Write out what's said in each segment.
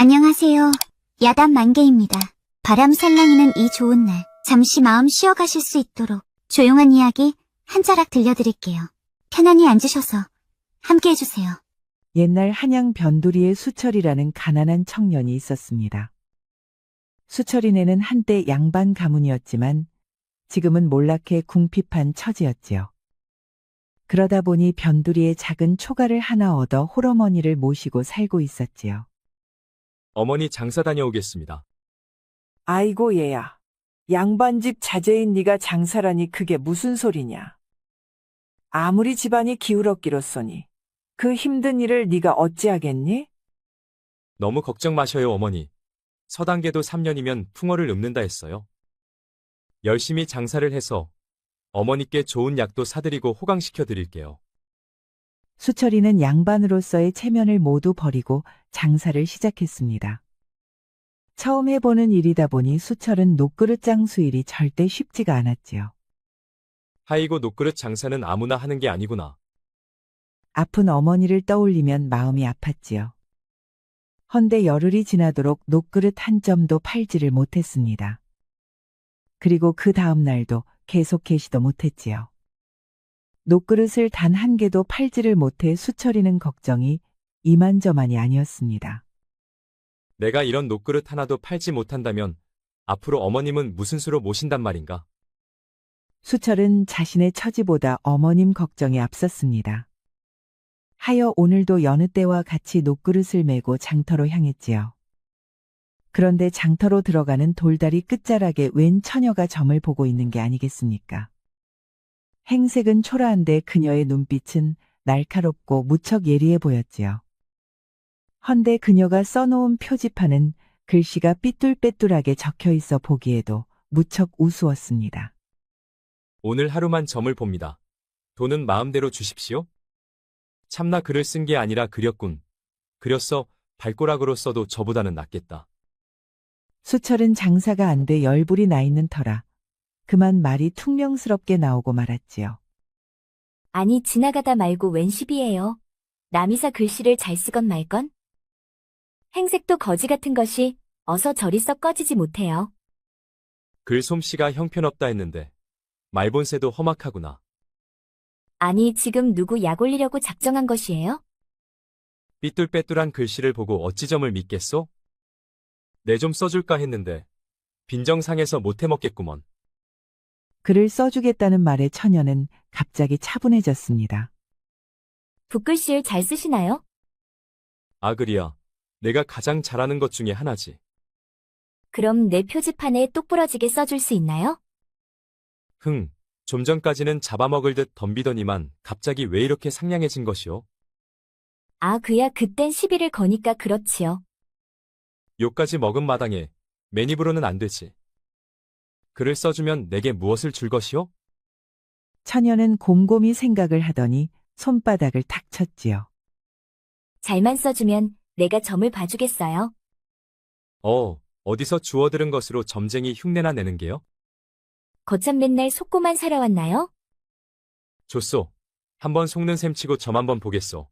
안녕하세요. 야단 만개입니다. 바람 살랑이는 이 좋은 날, 잠시 마음 쉬어가실 수 있도록 조용한 이야기 한 자락 들려드릴게요. 편안히 앉으셔서 함께 해주세요. 옛날 한양 변두리에 수철이라는 가난한 청년이 있었습니다. 수철이네는 한때 양반 가문이었지만 지금은 몰락해 궁핍한 처지였지요. 그러다 보니 변두리에 작은 초가를 하나 얻어 홀어머니를 모시고 살고 있었지요. 어머니 장사 다녀오겠습니다. 아이고 얘야. 양반집 자제인 네가 장사라니 그게 무슨 소리냐. 아무리 집안이 기울었기로써니 그 힘든 일을 네가 어찌하겠니? 너무 걱정 마셔요, 어머니. 서당계도 3년이면 풍어를 읊는다 했어요. 열심히 장사를 해서 어머니께 좋은 약도 사드리고 호강시켜 드릴게요. 수철이는 양반으로서의 체면을 모두 버리고 장사를 시작했습니다. 처음 해보는 일이다 보니 수철은 녹그릇 장수일이 절대 쉽지가 않았지요. 하이고 녹그릇 장사는 아무나 하는 게 아니구나. 아픈 어머니를 떠올리면 마음이 아팠지요. 헌데 열흘이 지나도록 녹그릇 한 점도 팔지를 못했습니다. 그리고 그 다음 날도 계속 계시도 못했지요. 녹그릇을 단 한 개도 팔지를 못해 수철이는 걱정이 이만저만이 아니었습니다. 내가 이런 녹그릇 하나도 팔지 못한다면 앞으로 어머님은 무슨 수로 모신단 말인가? 수철은 자신의 처지보다 어머님 걱정이 앞섰습니다. 하여 오늘도 여느 때와 같이 녹그릇을 메고 장터로 향했지요. 그런데 장터로 들어가는 돌다리 끝자락에 웬 처녀가 점을 보고 있는 게 아니겠습니까? 행색은 초라한데 그녀의 눈빛은 날카롭고 무척 예리해 보였지요. 헌데 그녀가 써놓은 표지판은 글씨가 삐뚤빼뚤하게 적혀 있어 보기에도 무척 우스웠습니다. 오늘 하루만 점을 봅니다. 돈은 마음대로 주십시오. 참나 글을 쓴 게 아니라 그렸군. 그렸어 발꼬락으로 써도 저보다는 낫겠다. 수철은 장사가 안 돼 열불이 나 있는 터라 그만 말이 퉁명스럽게 나오고 말았지요. 아니 지나가다 말고 웬 시비예요. 남이사 글씨를 잘 쓰건 말건? 행색도 거지 같은 것이 어서 저리 썩 꺼지지 못해요. 글 솜씨가 형편없다 했는데 말본새도 험악하구나. 아니 지금 누구 약 올리려고 작정한 것이에요? 삐뚤빼뚤한 글씨를 보고 어찌 점을 믿겠소? 내 좀 써줄까 했는데 빈정상해서 못 해먹겠구먼. 글을 써주겠다는 말에 처녀는 갑자기 차분해졌습니다. 붓글씨를 잘 쓰시나요? 아 그리야. 내가 가장 잘하는 것 중에 하나지. 그럼 내 표지판에 똑부러지게 써줄 수 있나요? 흥, 좀 전까지는 잡아먹을 듯 덤비더니만 갑자기 왜 이렇게 상냥해진 것이오? 아 그야 그땐 시비를 거니까 그렇지요. 요까지 먹은 마당에 맨입으로는 안 되지. 글을 써주면 내게 무엇을 줄 것이오? 처녀는 곰곰이 생각을 하더니 손바닥을 탁 쳤지요. 잘만 써주면 내가 점을 봐주겠어요. 어디서 주워들은 것으로 점쟁이 흉내나 내는 게요? 거참 맨날 속고만 살아왔나요? 좋소. 한번 속는 셈 치고 점 한번 보겠소.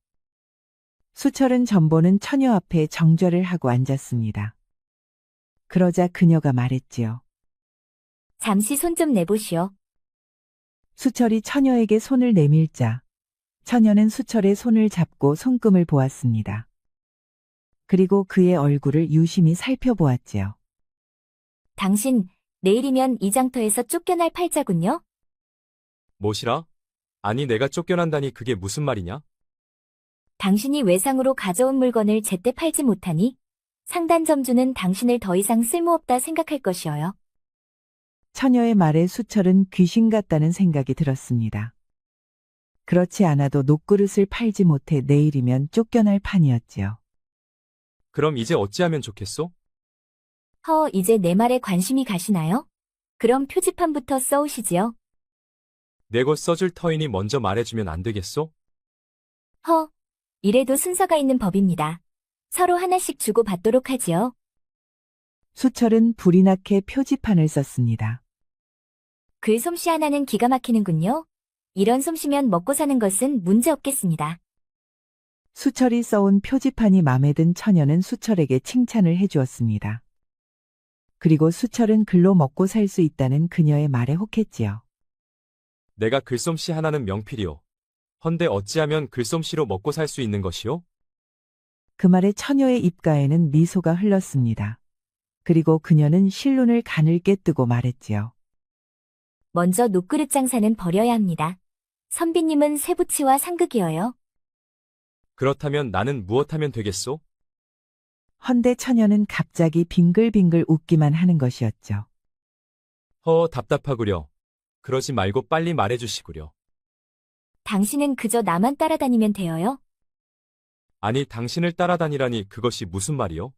수철은 점보는 처녀 앞에 정좌를 하고 앉았습니다. 그러자 그녀가 말했지요. 잠시 손 좀 내보시오. 수철이 처녀에게 손을 내밀자 처녀는 수철의 손을 잡고 손금을 보았습니다. 그리고 그의 얼굴을 유심히 살펴보았지요. 당신 내일이면 이 장터에서 쫓겨날 팔자군요. 뭐시라? 아니 내가 쫓겨난다니 그게 무슨 말이냐? 당신이 외상으로 가져온 물건을 제때 팔지 못하니 상단 점주는 당신을 더 이상 쓸모없다 생각할 것이어요. 처녀의 말에 수철은 귀신 같다는 생각이 들었습니다. 그렇지 않아도 녹그릇을 팔지 못해 내일이면 쫓겨날 판이었지요. 그럼 이제 어찌하면 좋겠소? 이제 내 말에 관심이 가시나요? 그럼 표지판부터 써오시지요. 내 것 써줄 터이니 먼저 말해주면 안 되겠소? 이래도 순서가 있는 법입니다. 서로 하나씩 주고 받도록 하지요. 수철은 불이 나게 표지판을 썼습니다. 글 솜씨 하나는 기가 막히는군요. 이런 솜씨면 먹고 사는 것은 문제 없겠습니다. 수철이 써온 표지판이 마음에 든 처녀는 수철에게 칭찬을 해주었습니다. 그리고 수철은 글로 먹고 살 수 있다는 그녀의 말에 혹했지요. 내가 글솜씨 하나는 명필이오. 헌데 어찌하면 글솜씨로 먹고 살 수 있는 것이오? 그 말에 처녀의 입가에는 미소가 흘렀습니다. 그리고 그녀는 실눈을 가늘게 뜨고 말했지요. 먼저 녹그릇 장사는 버려야 합니다. 선비님은 쇠붙이와 상극이어요. 그렇다면 나는 무엇하면 되겠소? 헌데 처녀는 갑자기 빙글빙글 웃기만 하는 것이었죠. 답답하구려. 그러지 말고 빨리 말해주시구려. 당신은 그저 나만 따라다니면 되어요. 아니, 당신을 따라다니라니 그것이 무슨 말이오?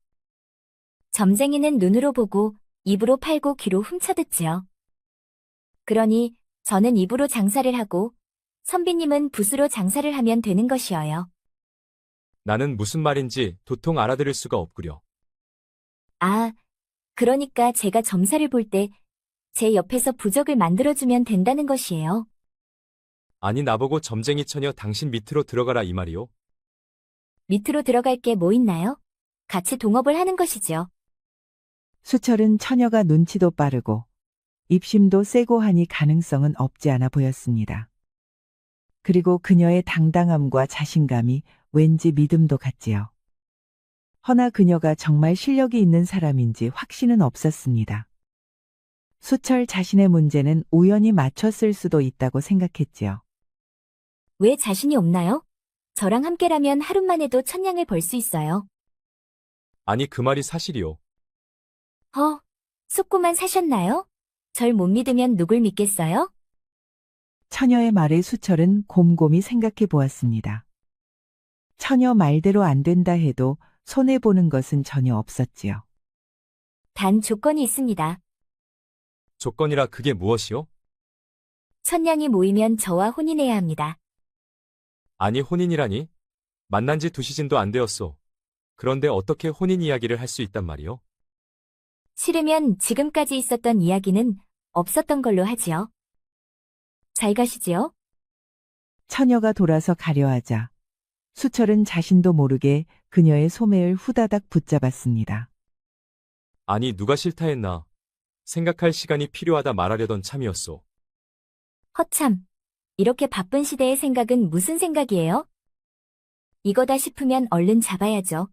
점쟁이는 눈으로 보고 입으로 팔고 귀로 훔쳐듣지요. 그러니 저는 입으로 장사를 하고 선비님은 붓으로 장사를 하면 되는 것이어요. 나는 무슨 말인지 도통 알아들을 수가 없구려. 아, 그러니까 제가 점사를 볼 때 제 옆에서 부적을 만들어주면 된다는 것이에요. 아니, 나보고 점쟁이 처녀 당신 밑으로 들어가라 이 말이오? 밑으로 들어갈 게 뭐 있나요? 같이 동업을 하는 것이죠. 수철은 처녀가 눈치도 빠르고 입심도 세고 하니 가능성은 없지 않아 보였습니다. 그리고 그녀의 당당함과 자신감이 왠지 믿음도 갔지요. 허나 그녀가 정말 실력이 있는 사람인지 확신은 없었습니다. 수철 자신의 문제는 우연히 맞췄을 수도 있다고 생각했지요. 왜 자신이 없나요? 저랑 함께라면 하루만 해도 천냥을 벌 수 있어요. 아니, 그 말이 사실이오. 속고만 사셨나요? 절 못 믿으면 누굴 믿겠어요? 처녀의 말에 수철은 곰곰이 생각해 보았습니다. 처녀 말대로 안 된다 해도 손해보는 것은 전혀 없었지요. 단 조건이 있습니다. 조건이라 그게 무엇이오? 천냥이 모이면 저와 혼인해야 합니다. 아니, 혼인이라니? 만난 지 2시즌도 안 되었소. 그런데 어떻게 혼인 이야기를 할 수 있단 말이오? 싫으면 지금까지 있었던 이야기는 없었던 걸로 하지요. 잘 가시지요? 처녀가 돌아서 가려 하자 수철은 자신도 모르게 그녀의 소매를 후다닥 붙잡았습니다. 아니, 누가 싫다 했나? 생각할 시간이 필요하다 말하려던 참이었소. 허참, 이렇게 바쁜 시대의 생각은 무슨 생각이에요? 이거다 싶으면 얼른 잡아야죠.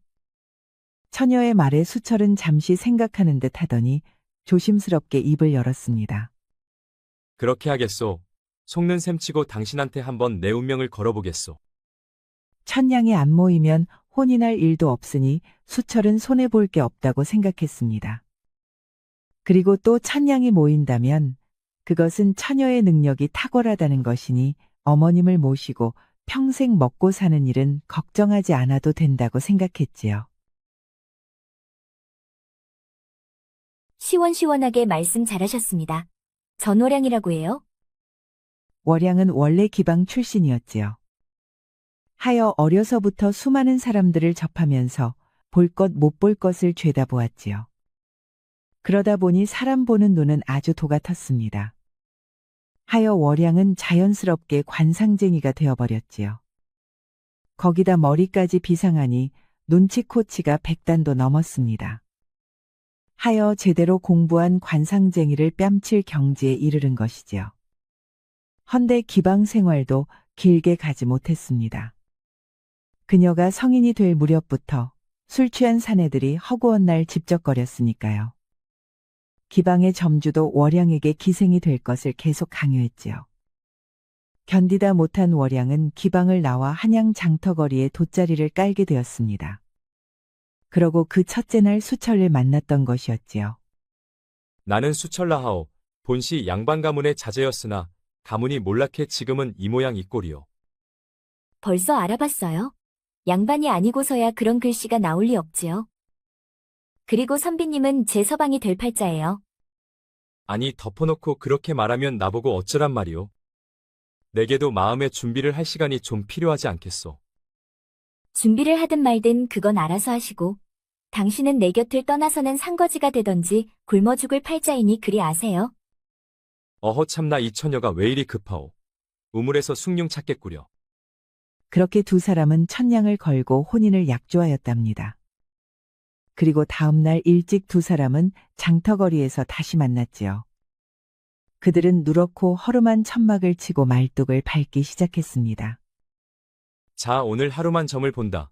처녀의 말에 수철은 잠시 생각하는 듯 하더니 조심스럽게 입을 열었습니다. 그렇게 하겠소. 속는 셈치고 당신한테 한번 내 운명을 걸어보겠소. 천냥이 안 모이면 혼인할 일도 없으니 수철은 손해볼 게 없다고 생각했습니다. 그리고 또 천냥이 모인다면 그것은 처녀의 능력이 탁월하다는 것이니 어머님을 모시고 평생 먹고 사는 일은 걱정하지 않아도 된다고 생각했지요. 시원시원하게 말씀 잘하셨습니다. 전호량이라고 해요? 월양은 원래 기방 출신이었지요. 하여 어려서부터 수많은 사람들을 접하면서 볼 것 못 볼 것을 죄다 보았지요. 그러다 보니 사람 보는 눈은 아주 도같았습니다. 하여 월양은 자연스럽게 관상쟁이가 되어버렸지요. 거기다 머리까지 비상하니 눈치코치가 100단도 넘었습니다. 하여 제대로 공부한 관상쟁이를 뺨칠 경지에 이르른 것이지요. 헌데 기방 생활도 길게 가지 못했습니다. 그녀가 성인이 될 무렵부터 술 취한 사내들이 허구한 날 집적거렸으니까요. 기방의 점주도 월양에게 기생이 될 것을 계속 강요했지요. 견디다 못한 월양은 기방을 나와 한양 장터거리에 돗자리를 깔게 되었습니다. 그러고 그 첫째 날 수철을 만났던 것이었지요. 나는 수철라하오. 본시 양반 가문의 자제였으나 가문이 몰락해 지금은 이 모양 이 꼴이오. 벌써 알아봤어요. 양반이 아니고서야 그런 글씨가 나올 리 없지요. 그리고 선비님은 제 서방이 될 팔자예요. 아니, 덮어놓고 그렇게 말하면 나보고 어쩌란 말이오. 내게도 마음의 준비를 할 시간이 좀 필요하지 않겠소. 준비를 하든 말든 그건 알아서 하시고 당신은 내 곁을 떠나서는 상거지가 되던지 굶어 죽을 팔자이니 그리 아세요. 참나 이 처녀가 왜 이리 급하오. 우물에서 숭늉 찾겠구려. 그렇게 두 사람은 천냥을 걸고 혼인을 약조하였답니다. 그리고 다음 날 일찍 두 사람은 장터거리에서 다시 만났지요. 그들은 누렇고 허름한 천막을 치고 말뚝을 밟기 시작했습니다. 자, 오늘 하루만 점을 본다.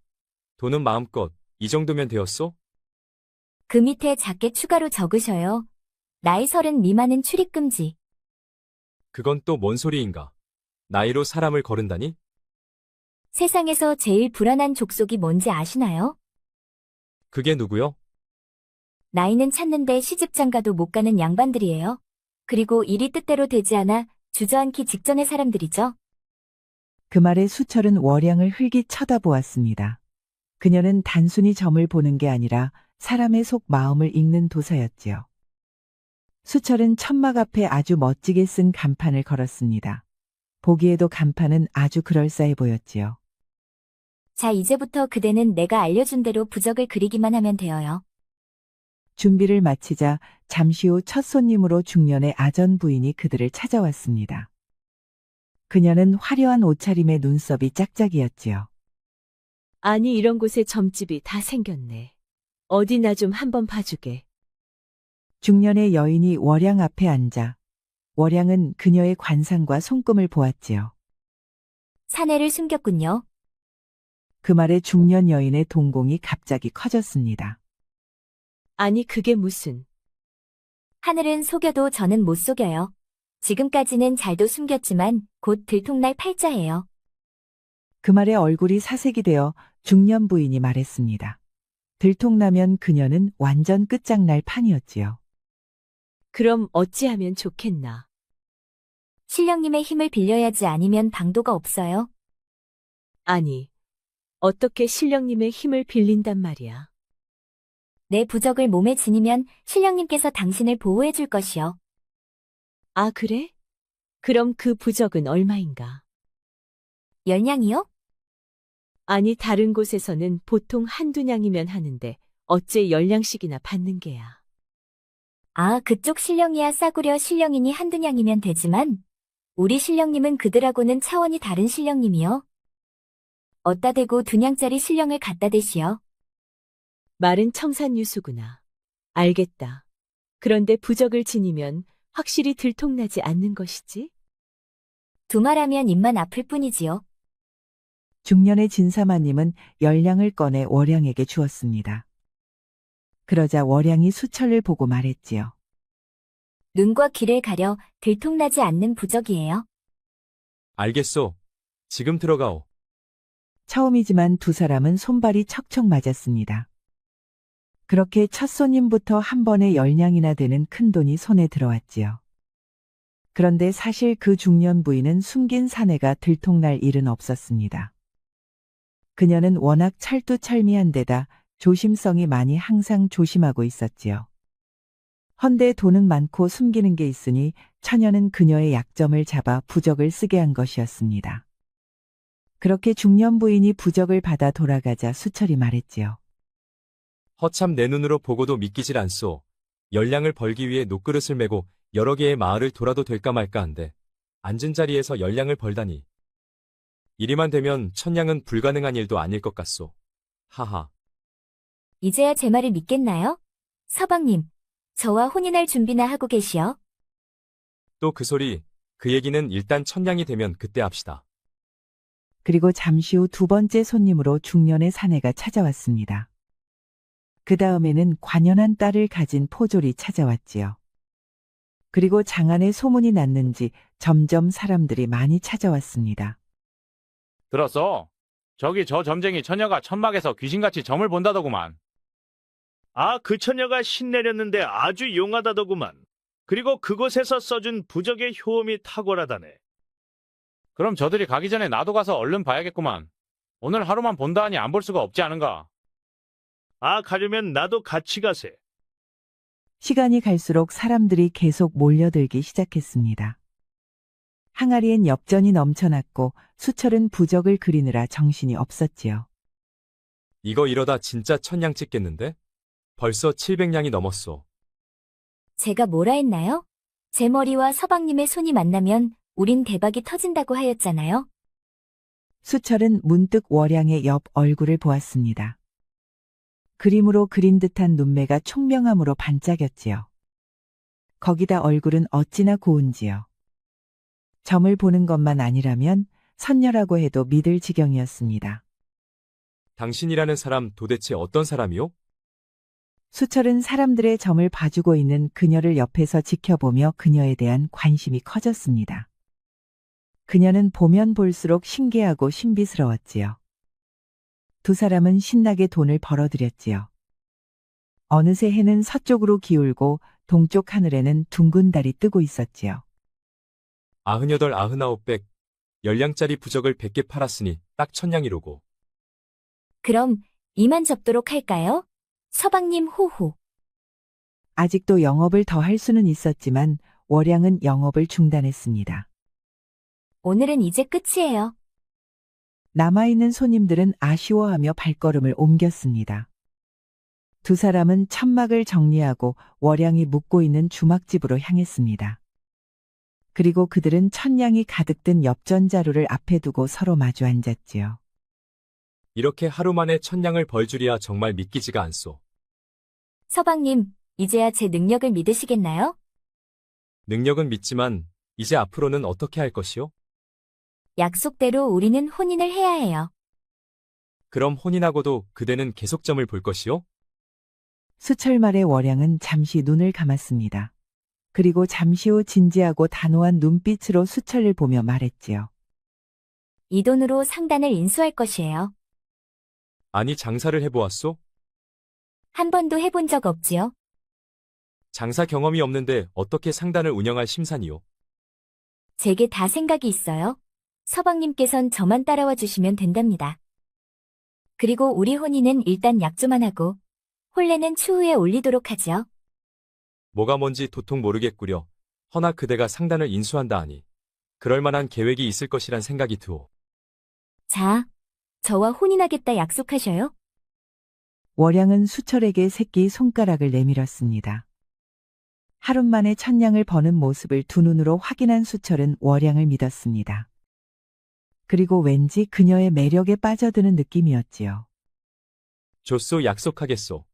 돈은 마음껏. 이 정도면 되었소? 그 밑에 작게 추가로 적으셔요. 나이 30 미만은 출입 금지. 그건 또 뭔 소리인가? 나이로 사람을 거른다니? 세상에서 제일 불안한 족속이 뭔지 아시나요? 그게 누구요? 나이는 찾는데 시집장가도 못 가는 양반들이에요. 그리고 일이 뜻대로 되지 않아 주저앉기 직전의 사람들이죠. 그 말에 수철은 월양을 흘깃 쳐다보았습니다. 그녀는 단순히 점을 보는 게 아니라 사람의 속 마음을 읽는 도사였지요. 수철은 천막 앞에 아주 멋지게 쓴 간판을 걸었습니다. 보기에도 간판은 아주 그럴싸해 보였지요. 자, 이제부터 그대는 내가 알려준 대로 부적을 그리기만 하면 되어요. 준비를 마치자 잠시 후 첫 손님으로 중년의 아전 부인이 그들을 찾아왔습니다. 그녀는 화려한 옷차림에 눈썹이 짝짝이었지요. 아니 이런 곳에 점집이 다 생겼네. 어디 나 좀 한번 봐주게. 중년의 여인이 월양 앞에 앉아 월양은 그녀의 관상과 손금을 보았지요. 사내를 숨겼군요. 그 말에 중년 여인의 동공이 갑자기 커졌습니다. 아니 그게 무슨. 하늘은 속여도 저는 못 속여요. 지금까지는 잘도 숨겼지만 곧 들통날 팔자예요. 그 말에 얼굴이 사색이 되어 중년 부인이 말했습니다. 들통나면 그녀는 완전 끝장날 판이었지요. 그럼 어찌하면 좋겠나. 신령님의 힘을 빌려야지 아니면 방도가 없어요. 아니, 어떻게 신령님의 힘을 빌린단 말이야. 내 부적을 몸에 지니면 신령님께서 당신을 보호해 줄 것이요. 아 그래? 그럼 그 부적은 얼마인가? 열냥이요? 아니 다른 곳에서는 보통 한두 냥이면 하는데 어째 10냥씩이나 받는 게야. 아, 그쪽 신령이야 싸구려 신령이니 한두 냥이면 되지만 우리 신령님은 그들하고는 차원이 다른 신령님이요. 어따 대고 2냥짜리 신령을 갖다 대시오. 말은 청산유수구나. 알겠다. 그런데 부적을 지니면 확실히 들통나지 않는 것이지? 두말하면 입만 아플 뿐이지요. 중년의 진사마님은 열량을 꺼내 월양에게 주었습니다. 그러자 월양이 수철을 보고 말했지요. 눈과 귀를 가려 들통나지 않는 부적이에요. 알겠소. 지금 들어가오. 처음이지만 두 사람은 손발이 척척 맞았습니다. 그렇게 첫 손님부터 한 번에 10냥이나 되는 큰돈이 손에 들어왔지요. 그런데 사실 그 중년 부인은 숨긴 사내가 들통날 일은 없었습니다. 그녀는 워낙 철두철미한 데다 조심성이 많이 항상 조심하고 있었지요. 헌데 돈은 많고 숨기는 게 있으니 처녀는 그녀의 약점을 잡아 부적을 쓰게 한 것이었습니다. 그렇게 중년 부인이 부적을 받아 돌아가자 수철이 말했지요. 허참 내 눈으로 보고도 믿기질 않소. 열량을 벌기 위해 녹그릇을 메고 여러 개의 마을을 돌아도 될까 말까 한데 앉은 자리에서 열량을 벌다니. 이리만 되면 천냥은 불가능한 일도 아닐 것 같소. 하하. 이제야 제 말을 믿겠나요? 서방님, 저와 혼인할 준비나 하고 계시오. 또 그 소리, 그 얘기는 일단 천냥이 되면 그때 합시다. 그리고 잠시 후 두 번째 손님으로 중년의 사내가 찾아왔습니다. 그 다음에는 관연한 딸을 가진 포졸이 찾아왔지요. 그리고 장안에 소문이 났는지 점점 사람들이 많이 찾아왔습니다. 들었어? 저기 저 점쟁이 처녀가 천막에서 귀신같이 점을 본다더구만. 아, 그 처녀가 신내렸는데 아주 용하다더구만. 그리고 그곳에서 써준 부적의 효험이 탁월하다네. 그럼 저들이 가기 전에 나도 가서 얼른 봐야겠구만. 오늘 하루만 본다 하니 안 볼 수가 없지 않은가? 아, 가려면 나도 같이 가세. 시간이 갈수록 사람들이 계속 몰려들기 시작했습니다. 항아리엔 엽전이 넘쳐났고 수철은 부적을 그리느라 정신이 없었지요. 이거 이러다 진짜 천냥 찍겠는데? 벌써 700냥이 넘었소. 제가 뭐라 했나요? 제 머리와 서방님의 손이 만나면 우린 대박이 터진다고 하였잖아요. 수철은 문득 월양의 옆 얼굴을 보았습니다. 그림으로 그린 듯한 눈매가 총명함으로 반짝였지요. 거기다 얼굴은 어찌나 고운지요. 점을 보는 것만 아니라면 선녀라고 해도 믿을 지경이었습니다. 당신이라는 사람 도대체 어떤 사람이요? 수철은 사람들의 점을 봐주고 있는 그녀를 옆에서 지켜보며 그녀에 대한 관심이 커졌습니다. 그녀는 보면 볼수록 신기하고 신비스러웠지요. 두 사람은 신나게 돈을 벌어들였지요. 어느새 해는 서쪽으로 기울고 동쪽 하늘에는 둥근 달이 뜨고 있었지요. 98, 99, 10량짜리 부적을 100개 팔았으니 딱 1000량이로고. 그럼 이만 접도록 할까요? 서방님 호호. 아직도 영업을 더 할 수는 있었지만 월양은 영업을 중단했습니다. 오늘은 이제 끝이에요. 남아있는 손님들은 아쉬워하며 발걸음을 옮겼습니다. 두 사람은 천막을 정리하고 월양이 묵고 있는 주막집으로 향했습니다. 그리고 그들은 천냥이 가득 든 엽전자루를 앞에 두고 서로 마주 앉았지요. 이렇게 하루 만에 1000량을 벌 줄이야 정말 믿기지가 않소. 서방님, 이제야 제 능력을 믿으시겠나요? 능력은 믿지만 이제 앞으로는 어떻게 할 것이요? 약속대로 우리는 혼인을 해야 해요. 그럼 혼인하고도 그대는 계속 점을 볼 것이요? 수철 말에 월양은 잠시 눈을 감았습니다. 그리고 잠시 후 진지하고 단호한 눈빛으로 수철을 보며 말했지요. 이 돈으로 상단을 인수할 것이에요. 아니 장사를 해보았소? 한 번도 해본 적 없지요? 장사 경험이 없는데 어떻게 상단을 운영할 심산이요? 제게 다 생각이 있어요. 서방님께선 저만 따라와 주시면 된답니다. 그리고 우리 혼인은 일단 약조만 하고 혼례는 추후에 올리도록 하지요. 뭐가 뭔지 도통 모르겠구려. 허나 그대가 상단을 인수한다 하니 그럴 만한 계획이 있을 것이란 생각이 드오. 자, 저와 혼인하겠다 약속하셔요? 월양은 수철에게 새끼 손가락을 내밀었습니다. 하루 만에 1000냥을 버는 모습을 두 눈으로 확인한 수철은 월양을 믿었습니다. 그리고 왠지 그녀의 매력에 빠져드는 느낌이었지요. 좋소 약속하겠소.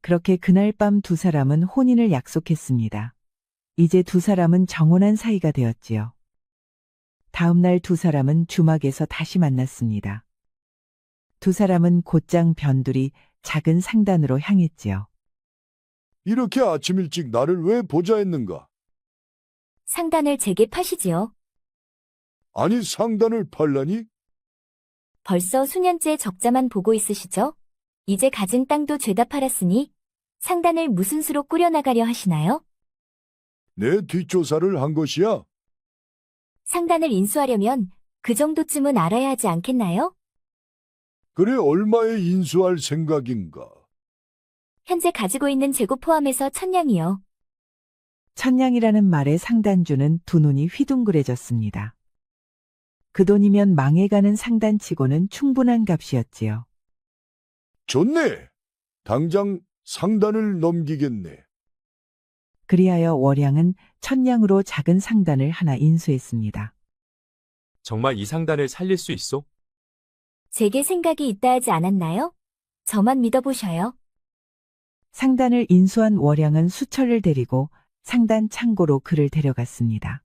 그렇게 그날 밤 두 사람은 혼인을 약속했습니다. 이제 두 사람은 정혼한 사이가 되었지요. 다음 날 두 사람은 주막에서 다시 만났습니다. 두 사람은 곧장 변두리 작은 상단으로 향했지요. 이렇게 아침 일찍 나를 왜 보자 했는가? 상단을 제게 파시지요. 아니 상단을 팔라니? 벌써 수년째 적자만 보고 있으시죠? 이제 가진 땅도 죄다 팔았으니 상단을 무슨 수로 꾸려나가려 하시나요? 내 뒷조사를 한 것이야? 상단을 인수하려면 그 정도쯤은 알아야 하지 않겠나요? 그래 얼마에 인수할 생각인가? 현재 가지고 있는 재고 포함해서 1000냥이요. 1000냥이라는 말에 상단주는 두 눈이 휘둥그레졌습니다. 그 돈이면 망해가는 상단치고는 충분한 값이었지요. 좋네. 당장 상단을 넘기겠네. 그리하여 월양은 1000냥으로 작은 상단을 하나 인수했습니다. 정말 이 상단을 살릴 수 있소? 제게 생각이 있다 하지 않았나요? 저만 믿어보셔요. 상단을 인수한 월양은 수철을 데리고 상단 창고로 그를 데려갔습니다.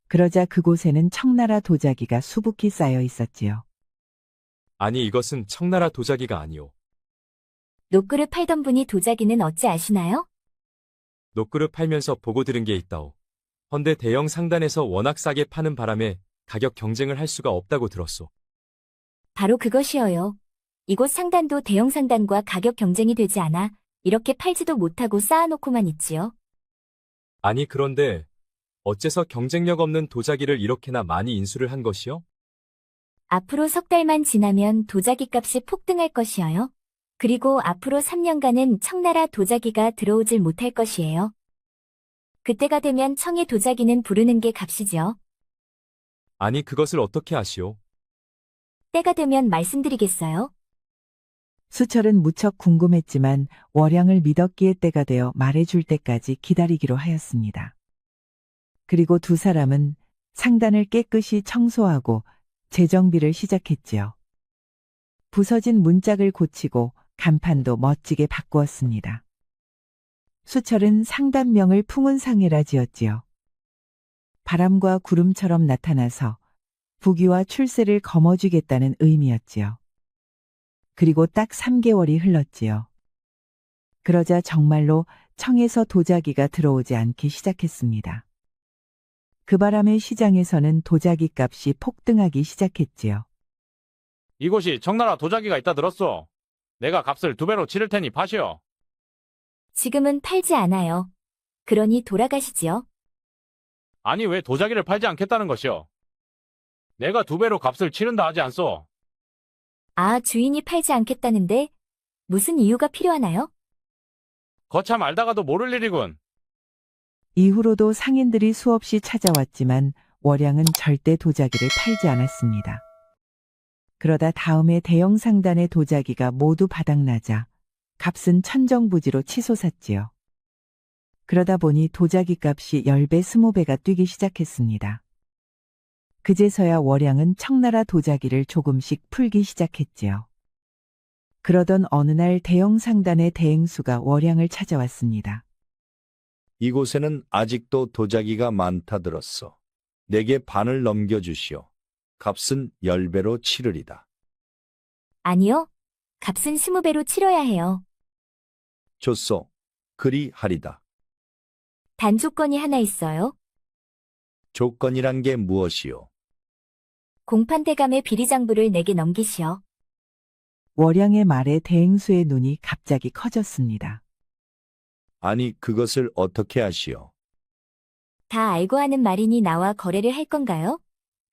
그러자 그곳에는 청나라 도자기가 수북히 쌓여 있었지요. 아니 이것은 청나라 도자기가 아니오. 노그릇 팔던 분이 도자기는 어찌 아시나요? 노그릇 팔면서 보고 들은 게 있다오. 헌데 대형 상단에서 워낙 싸게 파는 바람에 가격 경쟁을 할 수가 없다고 들었소. 바로 그것이어요. 이곳 상단도 대형 상단과 가격 경쟁이 되지 않아 이렇게 팔지도 못하고 쌓아놓고만 있지요. 아니 그런데 어째서 경쟁력 없는 도자기를 이렇게나 많이 인수를 한 것이요? 앞으로 석 달만 지나면 도자기 값이 폭등할 것이어요. 그리고 앞으로 3년간은 청나라 도자기가 들어오질 못할 것이에요. 그때가 되면 청의 도자기는 부르는 게 값이지요. 아니 그것을 어떻게 아시오? 때가 되면 말씀드리겠어요. 수철은 무척 궁금했지만 월양을 믿었기에 때가 되어 말해줄 때까지 기다리기로 하였습니다. 그리고 두 사람은 상단을 깨끗이 청소하고 재정비를 시작했지요. 부서진 문짝을 고치고 간판도 멋지게 바꾸었습니다. 수철은 상단명을 풍운상해라 지었지요. 바람과 구름처럼 나타나서 부귀와 출세를 거머쥐겠다는 의미였지요. 그리고 딱 3개월이 흘렀지요. 그러자 정말로 청에서 도자기가 들어오지 않기 시작했습니다. 그 바람에 시장에서는 도자기 값이 폭등하기 시작했지요. 이곳이 청나라 도자기가 있다 들었소. 내가 값을 2배로 치를 테니 파시오. 지금은 팔지 않아요. 그러니 돌아가시지요. 아니 왜 도자기를 팔지 않겠다는 것이오? 내가 2배로 값을 치른다 하지 않소? 아, 주인이 팔지 않겠다는데 무슨 이유가 필요하나요? 거참 알다가도 모를 일이군. 이후로도 상인들이 수없이 찾아왔지만 월양은 절대 도자기를 팔지 않았습니다. 그러다 다음에 대형 상단의 도자기가 모두 바닥나자 값은 천정부지로 치솟았지요. 그러다 보니 도자기 값이 10배, 20배가 뛰기 시작했습니다. 그제서야 월양은 청나라 도자기를 조금씩 풀기 시작했지요. 그러던 어느 날 대형 상단의 대행수가 월양을 찾아왔습니다. 이곳에는 아직도 도자기가 많다 들었어. 내게 반을 넘겨주시오. 값은 10배로 치르리다. 아니요. 값은 20배로 치러야 해요. 좋소. 그리 하리다. 단 조건이 하나 있어요. 조건이란 게 무엇이오? 공판대감의 비리장부를 내게 넘기시오. 월양의 말에 대행수의 눈이 갑자기 커졌습니다. 아니, 그것을 어떻게 하시오? 다 알고 하는 말이니 나와 거래를 할 건가요?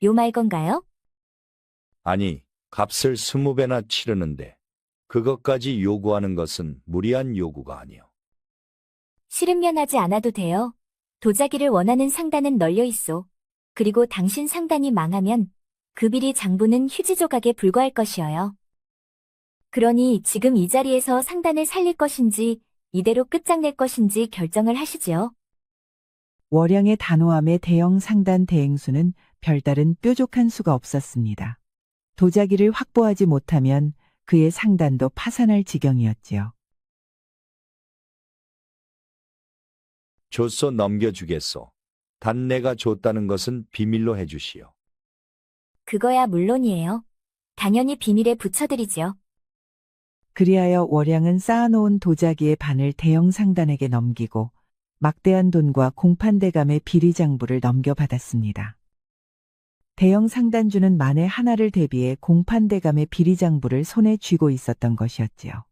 요 말 건가요? 아니, 값을 20배나 치르는데 그것까지 요구하는 것은 무리한 요구가 아니오. 싫으면 하지 않아도 돼요. 도자기를 원하는 상단은 널려 있소. 그리고 당신 상단이 망하면 그 비리 장부는 휴지 조각에 불과할 것이어요. 그러니 지금 이 자리에서 상단을 살릴 것인지 이대로 끝장낼 것인지 결정을 하시지요. 월양의 단호함에 대형 상단 대행수는 별다른 뾰족한 수가 없었습니다. 도자기를 확보하지 못하면 그의 상단도 파산할 지경이었지요. 줬소 넘겨주겠소. 단 내가 줬다는 것은 비밀로 해주시오. 그거야 물론이에요. 당연히 비밀에 붙여드리지요. 그리하여 월양은 쌓아놓은 도자기의 반을 대형 상단에게 넘기고 막대한 돈과 공판대감의 비리장부를 넘겨받았습니다. 대형 상단주는 만에 하나를 대비해 공판대감의 비리장부를 손에 쥐고 있었던 것이었지요.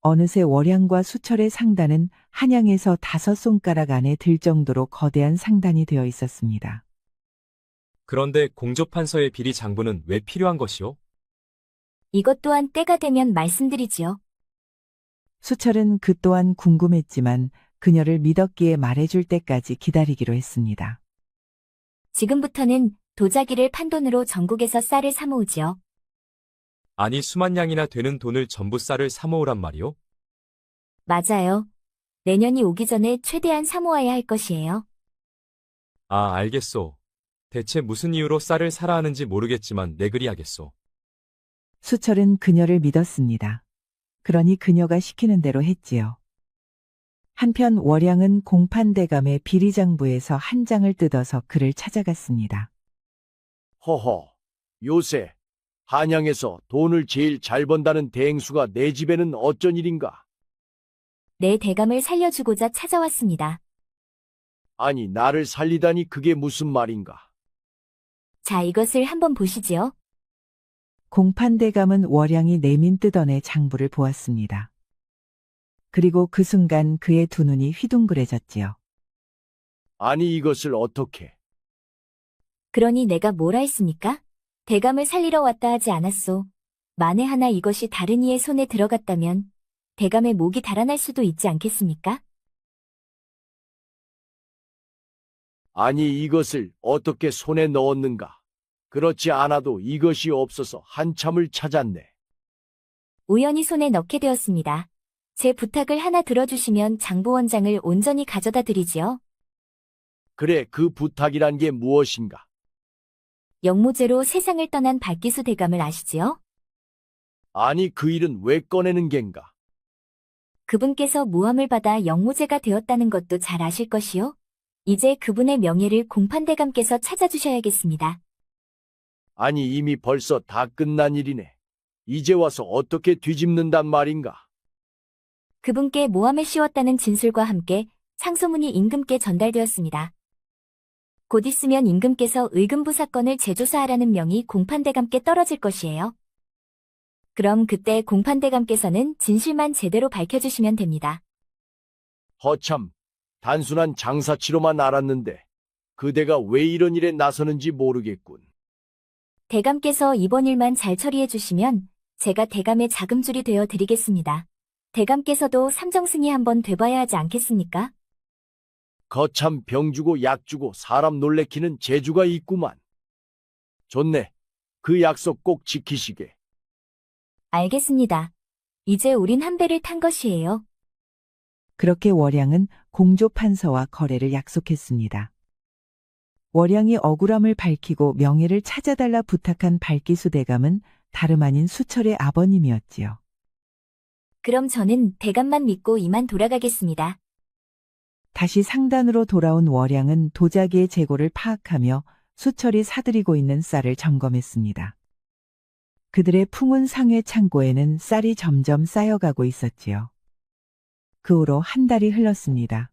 어느새 월양과 수철의 상단은 한양에서 5손가락 안에 들 정도로 거대한 상단이 되어 있었습니다. 그런데 공조판서의 비리 장부는 왜 필요한 것이오? 이것 또한 때가 되면 말씀드리지요. 수철은 그 또한 궁금했지만 그녀를 믿었기에 말해줄 때까지 기다리기로 했습니다. 지금부터는 도자기를 판 돈으로 전국에서 쌀을 사모으지요. 아니 수만 양이나 되는 돈을 전부 쌀을 사모으란 말이오? 맞아요. 내년이 오기 전에 최대한 사모아야 할 것이에요. 아, 알겠소. 대체 무슨 이유로 쌀을 사라 하는지 모르겠지만 내 그리하겠소. 수철은 그녀를 믿었습니다. 그러니 그녀가 시키는 대로 했지요. 한편 월양은 공판대감의 비리장부에서 한 장을 뜯어서 그를 찾아갔습니다. 허허, 요새 한양에서 돈을 제일 잘 번다는 대행수가 내 집에는 어쩐 일인가? 내 대감을 살려주고자 찾아왔습니다. 아니, 나를 살리다니 그게 무슨 말인가? 자, 이것을 한번 보시지요. 공판대감은 월양이 내민 뜯어내 장부를 보았습니다. 그리고 그 순간 그의 두 눈이 휘둥그레졌지요. 아니, 이것을 어떻게? 그러니 내가 뭐라 했습니까? 대감을 살리러 왔다 하지 않았소. 만에 하나 이것이 다른 이의 손에 들어갔다면 대감의 목이 달아날 수도 있지 않겠습니까? 아니, 이것을 어떻게 손에 넣었는가? 그렇지 않아도 이것이 없어서 한참을 찾았네. 우연히 손에 넣게 되었습니다. 제 부탁을 하나 들어주시면 장부원장을 온전히 가져다 드리지요. 그래, 그 부탁이란 게 무엇인가? 영모제로 세상을 떠난 발기수 대감을 아시지요? 아니 그 일은 왜 꺼내는 겐가? 그분께서 모함을 받아 영모제가 되었다는 것도 잘 아실 것이요. 이제 그분의 명예를 공판대감께서 찾아주셔야겠습니다. 아니 이미 벌써 다 끝난 일이네. 이제 와서 어떻게 뒤집는단 말인가? 그분께 모함을 씌웠다는 진술과 함께 상소문이 임금께 전달되었습니다. 곧 있으면 임금께서 의금부 사건을 재조사하라는 명이 공판대감께 떨어질 것이에요. 그럼 그때 공판대감께서는 진실만 제대로 밝혀주시면 됩니다. 허참, 단순한 장사치로만 알았는데 그대가 왜 이런 일에 나서는지 모르겠군. 대감께서 이번 일만 잘 처리해 주시면 제가 대감의 자금줄이 되어 드리겠습니다. 대감께서도 삼정승이 한번 돼봐야 하지 않겠습니까? 거참 병 주고 약 주고 사람 놀래키는 재주가 있구만. 좋네. 그 약속 꼭 지키시게. 알겠습니다. 이제 우린 한 배를 탄 것이에요. 그렇게 월양은 공조 판서와 거래를 약속했습니다. 월양이 억울함을 밝히고 명예를 찾아달라 부탁한 발기수 대감은 다름 아닌 수철의 아버님이었지요. 그럼 저는 대감만 믿고 이만 돌아가겠습니다. 다시 상단으로 돌아온 월양은 도자기의 재고를 파악하며 수철이 사들이고 있는 쌀을 점검했습니다. 그들의 풍운 상회 창고에는 쌀이 점점 쌓여가고 있었지요. 그 후로 한 달이 흘렀습니다.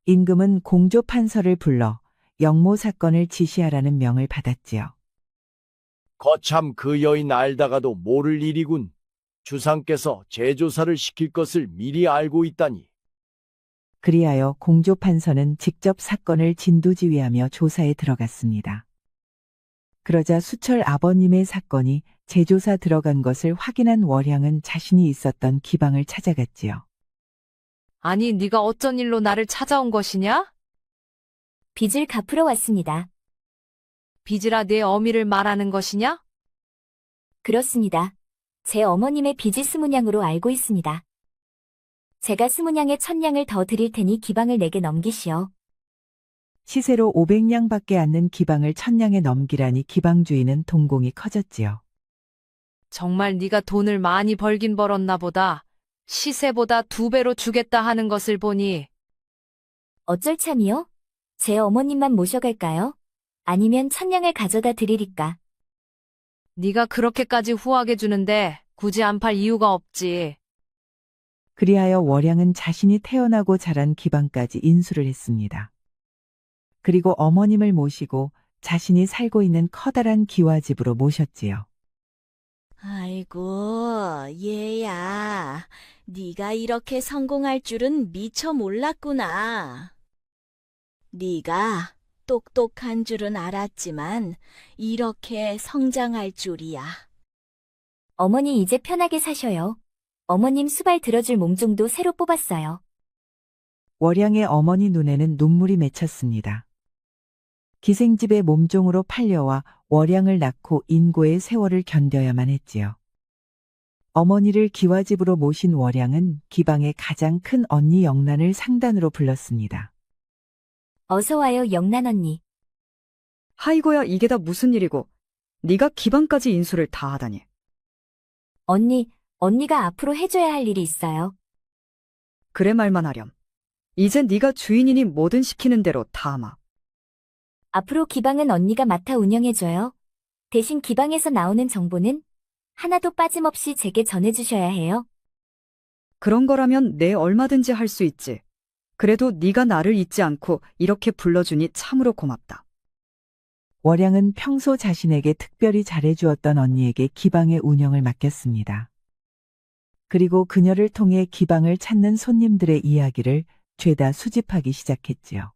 임금은 공조 판서를 불러 영모 사건을 지시하라는 명을 받았지요. 거참 그 여인 알다가도 모를 일이군. 주상께서 재조사를 시킬 것을 미리 알고 있다니. 그리하여 공조 판서는 직접 사건을 진두지휘하며 조사에 들어갔습니다. 그러자 수철 아버님의 사건이 재조사 들어간 것을 확인한 월양은 자신이 있었던 기방을 찾아갔지요. 아니, 네가 어쩐 일로 나를 찾아온 것이냐? 빚을 갚으러 왔습니다. 빚이라 내 어미를 말하는 것이냐? 그렇습니다. 제 어머님의 빚이 20냥으로 알고 있습니다. 제가 20냥에 1000냥을 더 드릴 테니 기방을 내게 넘기시오. 시세로 500냥밖에 않는 기방을 1000냥에 넘기라니 기방주의는 동공이 커졌지요. 정말 네가 돈을 많이 벌긴 벌었나 보다. 시세보다 2배로 주겠다 하는 것을 보니. 어쩔 참이요? 제 어머님만 모셔갈까요? 아니면 1000냥을 가져다 드리리까? 네가 그렇게까지 후하게 주는데 굳이 안 팔 이유가 없지. 그리하여 월양은 자신이 태어나고 자란 기방까지 인수를 했습니다. 그리고 어머님을 모시고 자신이 살고 있는 커다란 기와집으로 모셨지요. 아이고, 얘야. 네가 이렇게 성공할 줄은 미처 몰랐구나. 네가 똑똑한 줄은 알았지만 이렇게 성장할 줄이야. 어머니 이제 편하게 사셔요. 어머님 수발 들어줄 몸종도 새로 뽑았어요. 월양의 어머니 눈에는 눈물이 맺혔습니다. 기생집의 몸종으로 팔려와 월양을 낳고 인고의 세월을 견뎌야만 했지요. 어머니를 기와집으로 모신 월양은 기방의 가장 큰 언니 영란을 상단으로 불렀습니다. 어서 와요, 영란 언니. 하이고야, 이게 다 무슨 일이고 네가 기방까지 인수를 다 하다니. 언니가 앞으로 해줘야 할 일이 있어요. 그래 말만 하렴. 이젠 네가 주인이니 뭐든 시키는 대로 다 하마. 앞으로 기방은 언니가 맡아 운영해줘요. 대신 기방에서 나오는 정보는 하나도 빠짐없이 제게 전해주셔야 해요. 그런 거라면 내 얼마든지 할 수 있지. 그래도 네가 나를 잊지 않고 이렇게 불러주니 참으로 고맙다. 월양은 평소 자신에게 특별히 잘해주었던 언니에게 기방의 운영을 맡겼습니다. 그리고 그녀를 통해 기방을 찾는 손님들의 이야기를 죄다 수집하기 시작했지요.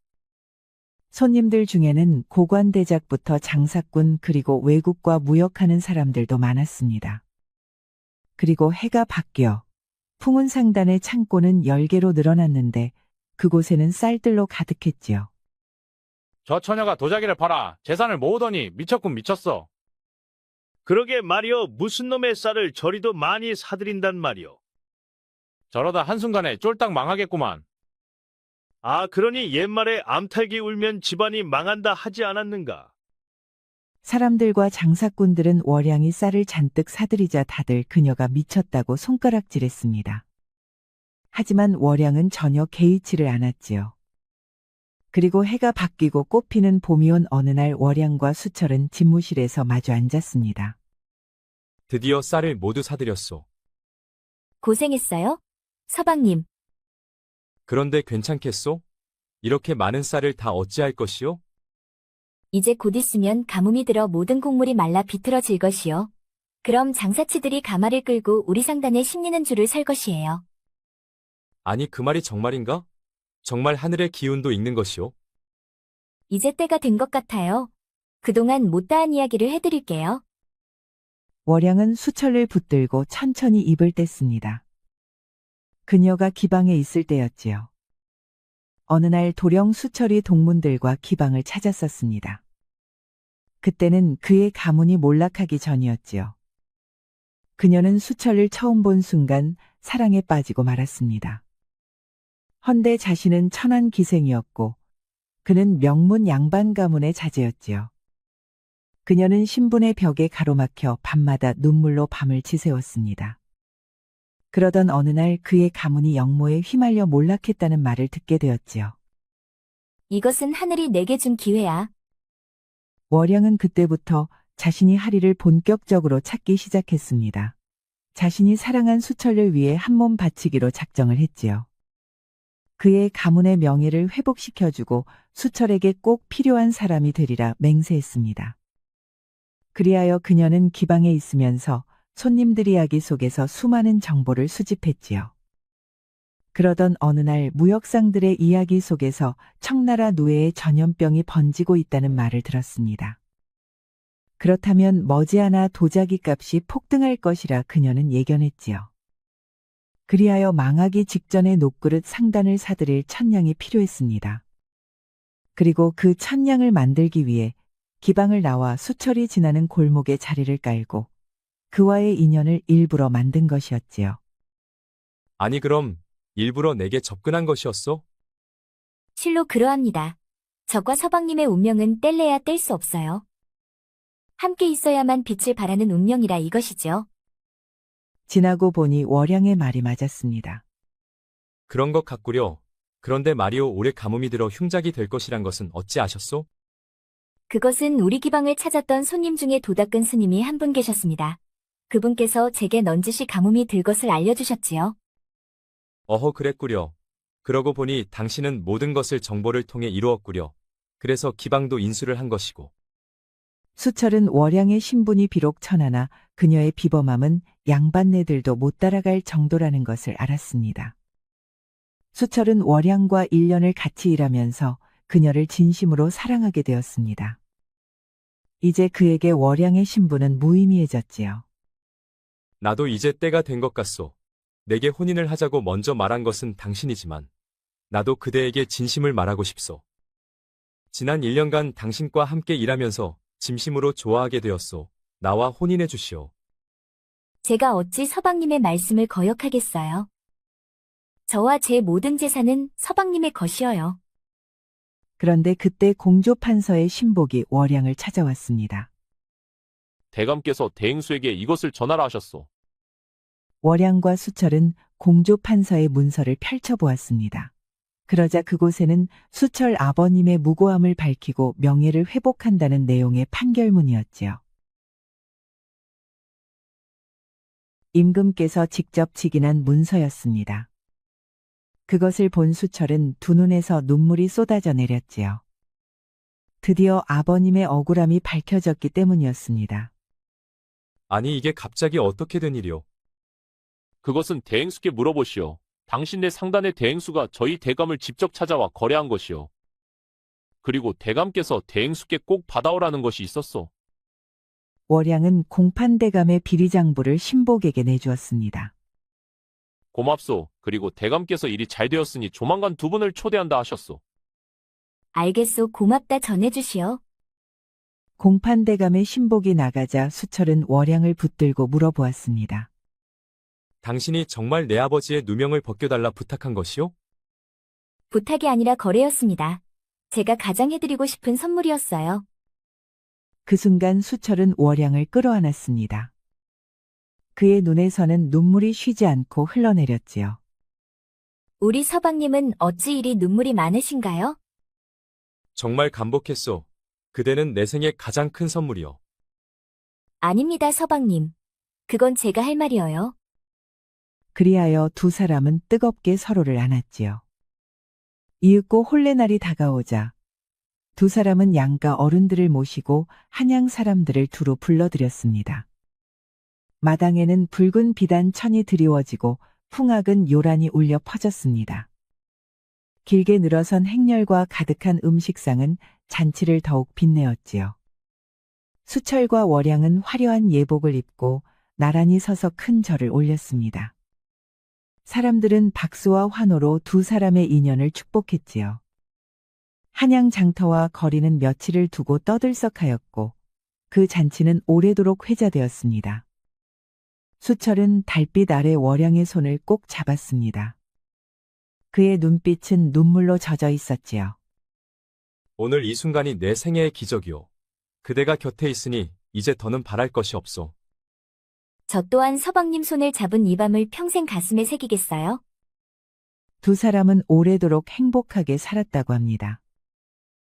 손님들 중에는 고관대작부터 장사꾼 그리고 외국과 무역하는 사람들도 많았습니다. 그리고 해가 바뀌어 풍운상단의 창고는 10개로 늘어났는데 그곳에는 쌀들로 가득했지요. 저 처녀가 도자기를 팔아 재산을 모으더니 미쳤군 미쳤어. 그러게 말이오. 무슨 놈의 쌀을 저리도 많이 사들인단 말이오. 저러다 한순간에 쫄딱 망하겠구만. 아, 그러니 옛말에 암탉이 울면 집안이 망한다 하지 않았는가? 사람들과 장사꾼들은 월양이 쌀을 잔뜩 사들이자 다들 그녀가 미쳤다고 손가락질했습니다. 하지만 월양은 전혀 개의치를 않았지요. 그리고 해가 바뀌고 꽃피는 봄이 온 어느 날 월양과 수철은 집무실에서 마주 앉았습니다. 드디어 쌀을 모두 사들였소. 고생했어요? 서방님, 그런데 괜찮겠소? 이렇게 많은 쌀을 다 어찌할 것이오? 이제 곧 있으면 가뭄이 들어 모든 곡물이 말라 비틀어질 것이요. 그럼 장사치들이 가마를 끌고 우리 상단에 심리는 줄을 설 것이에요. 아니 그 말이 정말인가? 정말 하늘의 기운도 읽는 것이오. 이제 때가 된 것 같아요. 그동안 못다한 이야기를 해드릴게요. 월양은 수철을 붙들고 천천히 입을 뗐습니다. 그녀가 기방에 있을 때였지요. 어느 날 도령 수철이 동문들과 기방을 찾았었습니다. 그때는 그의 가문이 몰락하기 전이었지요. 그녀는 수철을 처음 본 순간 사랑에 빠지고 말았습니다. 헌데 자신은 천안기생이었고 그는 명문 양반 가문의 자제였지요. 그녀는 신분의 벽에 가로막혀 밤마다 눈물로 밤을 지새웠습니다. 그러던 어느 날 그의 가문이 역모에 휘말려 몰락했다는 말을 듣게 되었지요. 이것은 하늘이 내게 준 기회야. 월양은 그때부터 자신이 하리를 본격적으로 찾기 시작했습니다. 자신이 사랑한 수철을 위해 한몸 바치기로 작정을 했지요. 그의 가문의 명예를 회복시켜주고 수철에게 꼭 필요한 사람이 되리라 맹세했습니다. 그리하여 그녀는 기방에 있으면서 손님들 이야기 속에서 수많은 정보를 수집했지요. 그러던 어느 날 무역상들의 이야기 속에서 청나라 노예의 전염병이 번지고 있다는 말을 들었습니다. 그렇다면 머지않아 도자기 값이 폭등할 것이라 그녀는 예견했지요. 그리하여 망하기 직전에 녹그릇 상단을 사들일 천냥이 필요했습니다. 그리고 그 천냥을 만들기 위해 기방을 나와 수철이 지나는 골목에 자리를 깔고 그와의 인연을 일부러 만든 것이었지요. 아니 그럼 일부러 내게 접근한 것이었소? 실로 그러합니다. 저과 서방님의 운명은 뗄래야 뗄 수 없어요. 함께 있어야만 빛을 발하는 운명이라 이것이죠. 지나고 보니 월양의 말이 맞았습니다. 그런 것 같구려. 그런데 말이오 올해 가뭄이 들어 흉작이 될 것이란 것은 어찌 아셨소? 그것은 우리 기방을 찾았던 손님 중에 도닦은 스님이 한 분 계셨습니다. 그분께서 제게 넌지시 가뭄이 들 것을 알려주셨지요. 어허 그랬구려. 그러고 보니 당신은 모든 것을 정보를 통해 이루었구려. 그래서 기방도 인수를 한 것이고. 수철은 월양의 신분이 비록 천하나 그녀의 비범함은 양반네들도 못 따라갈 정도라는 것을 알았습니다. 수철은 월양과 1년을 같이 일하면서 그녀를 진심으로 사랑하게 되었습니다. 이제 그에게 월양의 신분은 무의미해졌지요. 나도 이제 때가 된 것 같소. 내게 혼인을 하자고 먼저 말한 것은 당신이지만 나도 그대에게 진심을 말하고 싶소. 지난 1년간 당신과 함께 일하면서 진심으로 좋아하게 되었소. 나와 혼인해 주시오. 제가 어찌 서방님의 말씀을 거역하겠어요. 저와 제 모든 재산은 서방님의 것이어요. 그런데 그때 공조판서의 신복이 월양을 찾아왔습니다. 대감께서 대행수에게 이것을 전하라 하셨소. 월양과 수철은 공조판서의 문서를 펼쳐보았습니다. 그러자 그곳에는 수철 아버님의 무고함을 밝히고 명예를 회복한다는 내용의 판결문이었지요. 임금께서 직접 직인한 문서였습니다. 그것을 본 수철은 두 눈에서 눈물이 쏟아져 내렸지요. 드디어 아버님의 억울함이 밝혀졌기 때문이었습니다. 아니 이게 갑자기 어떻게 된 일이오? 그것은 대행수께 물어보시오. 당신네 상단의 대행수가 저희 대감을 직접 찾아와 거래한 것이오. 그리고 대감께서 대행수께 꼭 받아오라는 것이 있었소. 월양은 공판대감의 비리장부를 신복에게 내주었습니다. 고맙소. 그리고 대감께서 일이 잘 되었으니 조만간 두 분을 초대한다 하셨소. 알겠소. 고맙다 전해주시오. 공판대감의 신복이 나가자 수철은 월양을 붙들고 물어보았습니다. 당신이 정말 내 아버지의 누명을 벗겨달라 부탁한 것이오? 부탁이 아니라 거래였습니다. 제가 가장 해드리고 싶은 선물이었어요. 그 순간 수철은 월양을 끌어안았습니다. 그의 눈에서는 눈물이 쉬지 않고 흘러내렸지요. 우리 서방님은 어찌 이리 눈물이 많으신가요? 정말 감복했소. 그대는 내 생애 가장 큰 선물이요. 아닙니다, 서방님. 그건 제가 할 말이어요. 그리하여 두 사람은 뜨겁게 서로를 안았지요. 이윽고 혼례날이 다가오자 두 사람은 양가 어른들을 모시고 한양 사람들을 두루 불러들였습니다. 마당에는 붉은 비단 천이 드리워지고 풍악은 요란히 울려 퍼졌습니다. 길게 늘어선 행렬과 가득한 음식상은 잔치를 더욱 빛내었지요. 수철과 월양은 화려한 예복을 입고 나란히 서서 큰 절을 올렸습니다. 사람들은 박수와 환호로 두 사람의 인연을 축복했지요. 한양 장터와 거리는 며칠을 두고 떠들썩하였고 그 잔치는 오래도록 회자되었습니다. 수철은 달빛 아래 월양의 손을 꼭 잡았습니다. 그의 눈빛은 눈물로 젖어 있었지요. 오늘 이 순간이 내 생애의 기적이오. 그대가 곁에 있으니 이제 더는 바랄 것이 없소. 저 또한 서방님 손을 잡은 이 밤을 평생 가슴에 새기겠어요? 두 사람은 오래도록 행복하게 살았다고 합니다.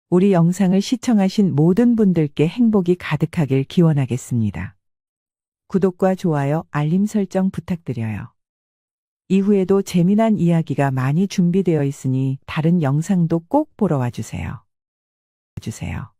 우리 영상을 시청하신 모든 분들께 행복이 가득하길 기원하겠습니다. 구독과 좋아요, 알림 설정 부탁드려요. 이후에도 재미난 이야기가 많이 준비되어 있으니 다른 영상도 꼭 보러 와주세요. 주세요.